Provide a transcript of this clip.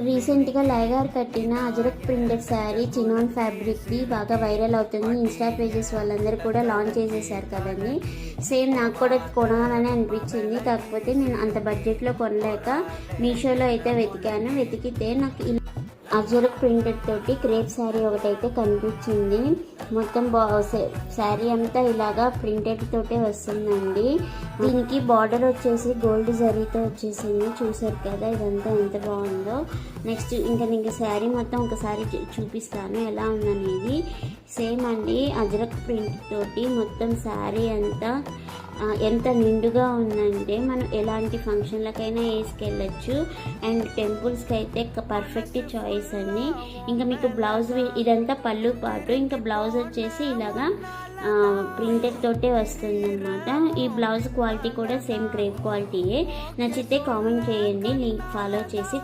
రీసెంట్గా లయగారు కట్టిన ajrakh printed sari chinon ఫ్యాబ్రిక్ది బాగా వైరల్ అవుతుంది. ఇన్స్టా పేజెస్ వాళ్ళందరూ కూడా లాంచ్ చేసేసారు కదండి. సేమ్ నాకు కూడా కొనాలని అనిపించింది. కాకపోతే నేను అంత బడ్జెట్లో కొనలేక మీషోలో అయితే వెతికితే నాకు అజరక్ ప్రింటెడ్ తోటి క్రేప్ శారీ ఒకటైతే కనిపించింది. మొత్తం శారీ అంతా ఇలాగా ప్రింటెడ్ తోటే వస్తుందండి. దీనికి బార్డర్ వచ్చేసి గోల్డ్ జరీతో వచ్చేసింది. చూసారు కదా ఇదంతా ఎంత బాగుందో. నెక్స్ట్ ఇంకా నీకు శారీ మొత్తం ఒకసారి చూపిస్తాను ఎలా ఉందనేది. సేమ్ అండి అజరక్ ప్రింట్ తోటి మొత్తం శారీ అంతా ఎంత నిండుగా ఉందంటే మనం ఎలాంటి ఫంక్షన్లకైనా వేసుకెళ్ళచ్చు. అండ్ టెంపుల్స్కి అయితే పర్ఫెక్ట్ చాయిస్ అండి. ఇంకా మీకు బ్లౌజ్ ఇదంతా పళ్ళు పాటు, ఇంకా బ్లౌజ్ వచ్చేసి ఇలాగా ప్రింటెడ్ తోటే వస్తుంది అనమాట. ఈ బ్లౌజ్ క్వాలిటీ కూడా సేమ్ క్రేప్ క్వాలిటీయే. నచ్చితే కామెంట్ చేయండి, లింక్ ఫాలో చేసి